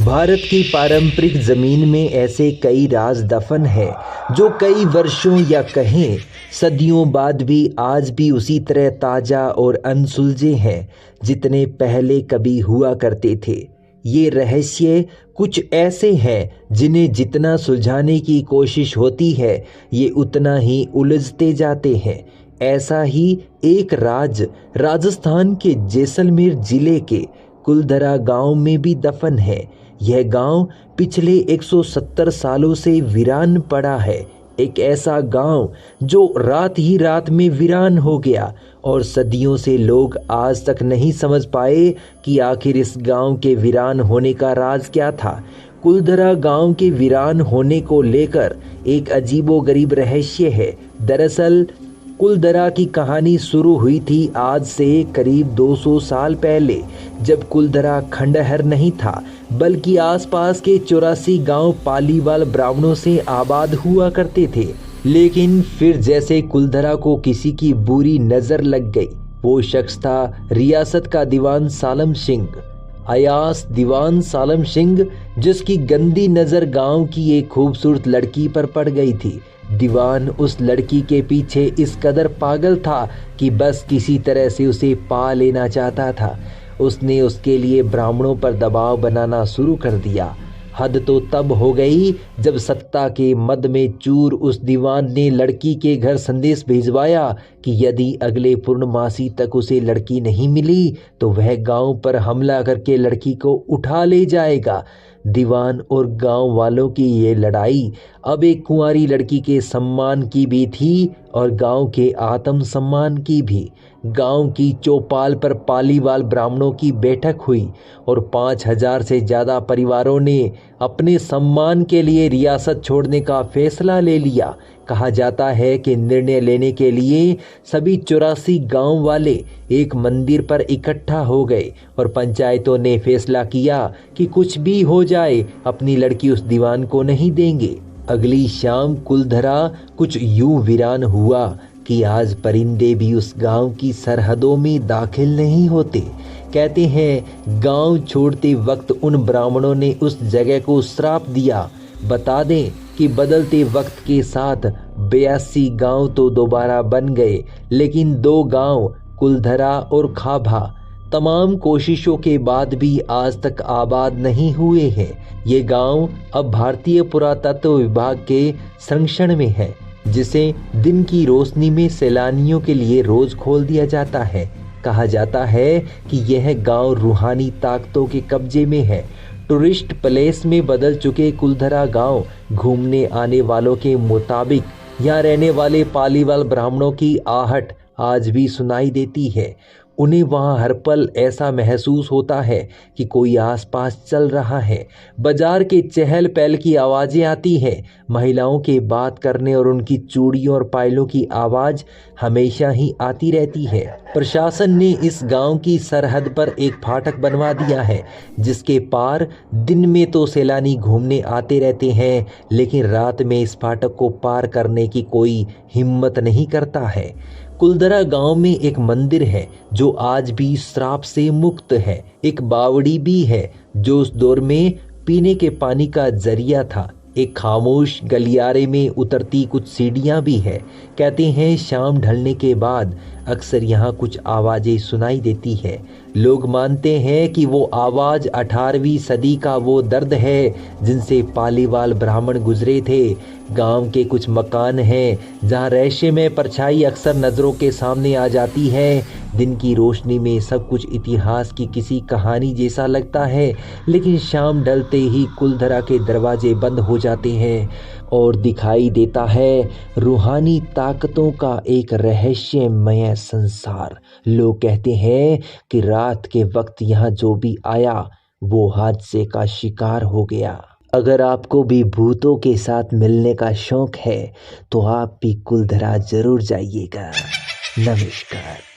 भारत की पारंपरिक ज़मीन में ऐसे कई राज दफन हैं जो कई वर्षों या कहें सदियों बाद भी आज भी उसी तरह ताज़ा और अनसुलझे हैं जितने पहले कभी हुआ करते थे। ये रहस्य कुछ ऐसे हैं जिन्हें जितना सुलझाने की कोशिश होती है ये उतना ही उलझते जाते हैं। ऐसा ही एक राज राजस्थान के जैसलमेर जिले के कुलधरा गांव में भी दफन है। यह गांव पिछले 170 सालों से वीरान पड़ा है। एक ऐसा गांव जो रात ही रात में वीरान हो गया और सदियों से लोग आज तक नहीं समझ पाए कि आखिर इस गांव के वीरान होने का राज क्या था। कुलधरा गांव के वीरान होने को लेकर एक अजीबोगरीब रहस्य है। दरअसल कुलधरा की कहानी शुरू हुई थी आज से करीब 200 साल पहले, जब कुलधरा खंडहर नहीं था बल्कि आसपास के 84 गांव पालीवाल ब्राह्मणों से आबाद हुआ करते थे। लेकिन फिर जैसे कुलधरा को किसी की बुरी नज़र लग गई। वो शख्स था रियासत का दीवान सालम सिंह, अयास दीवान सालम सिंह, जिसकी गंदी नज़र गांव की एक खूबसूरत लड़की पर पड़ गई थी। दीवान उस लड़की के पीछे इस कदर पागल था कि बस किसी तरह से उसे पा लेना चाहता था। उसने उसके लिए ब्राह्मणों पर दबाव बनाना शुरू कर दिया। हद तो तब हो गई जब सत्ता के मद में चूर उस दीवान ने लड़की के घर संदेश भिजवाया कि यदि अगले पूर्णमासी तक उसे लड़की नहीं मिली तो वह गांव पर हमला करके लड़की को उठा ले जाएगा। दीवान और गांव वालों की ये लड़ाई अब एक कुंवारी लड़की के सम्मान की भी थी और गांव के आत्म सम्मान की भी। गांव की चौपाल पर पालीवाल ब्राह्मणों की बैठक हुई और 5000 से ज़्यादा परिवारों ने अपने सम्मान के लिए रियासत छोड़ने का फैसला ले लिया। कहा जाता है कि निर्णय लेने के लिए सभी 84 गांव वाले एक मंदिर पर इकट्ठा हो गए और पंचायतों ने फैसला किया कि कुछ भी हो जाए अपनी लड़की उस दीवान को नहीं देंगे। अगली शाम कुलधरा कुछ यूं वीरान हुआ कि आज परिंदे भी उस गांव की सरहदों में दाखिल नहीं होते। कहते हैं गांव छोड़ते वक्त उन ब्राह्मणों ने उस जगह को श्राप दिया। बता दें कि बदलते वक्त के साथ 82 गांव तो दोबारा बन गए, लेकिन 2 गांव कुलधरा और खाभा तमाम कोशिशों के बाद भी आज तक आबाद नहीं हुए हैं। ये गांव अब भारतीय पुरातत्व विभाग के संरक्षण में है, जिसे दिन की रोशनी में सैलानियों के लिए रोज खोल दिया जाता है। कहा जाता है कि यह गांव रूहानी ताकतों के कब्जे में है। टूरिस्ट प्लेस में बदल चुके कुलधरा गांव घूमने आने वालों के मुताबिक यहाँ रहने वाले पालीवाल ब्राह्मणों की आहट आज भी सुनाई देती है। उन्हें वहाँ हर पल ऐसा महसूस होता है कि कोई आसपास चल रहा है। बाजार के चहल पहल की आवाज़ें आती हैं। महिलाओं के बात करने और उनकी चूड़ियों और पायलों की आवाज़ हमेशा ही आती रहती है। प्रशासन ने इस गांव की सरहद पर एक फाटक बनवा दिया है, जिसके पार दिन में तो सैलानी घूमने आते रहते हैं, लेकिन रात में इस फाटक को पार करने की कोई हिम्मत नहीं करता है। कुलधरा गांव में एक मंदिर है जो आज भी श्राप से मुक्त है। एक बावड़ी भी है जो उस दौर में पीने के पानी का जरिया था। एक खामोश गलियारे में उतरती कुछ सीढ़ियां भी है। कहते हैं शाम ढलने के बाद अक्सर यहाँ कुछ आवाज़ें सुनाई देती है। लोग मानते हैं कि वो आवाज़ 18वीं सदी का वो दर्द है जिनसे पालीवाल ब्राह्मण गुजरे थे। गांव के कुछ मकान हैं जहाँ रहस्यमय परछाई अक्सर नज़रों के सामने आ जाती है। दिन की रोशनी में सब कुछ इतिहास की किसी कहानी जैसा लगता है, लेकिन शाम ढलते ही कुलधरा के दरवाजे बंद हो जाते हैं और दिखाई देता है रूहानी ताकतों का एक रहस्यमय संसार। लोग कहते हैं कि रात के वक्त यहाँ जो भी आया वो हादसे का शिकार हो गया। अगर आपको भी भूतों के साथ मिलने का शौक है तो आप भी कुलधरा जरूर जाइएगा। नमस्कार।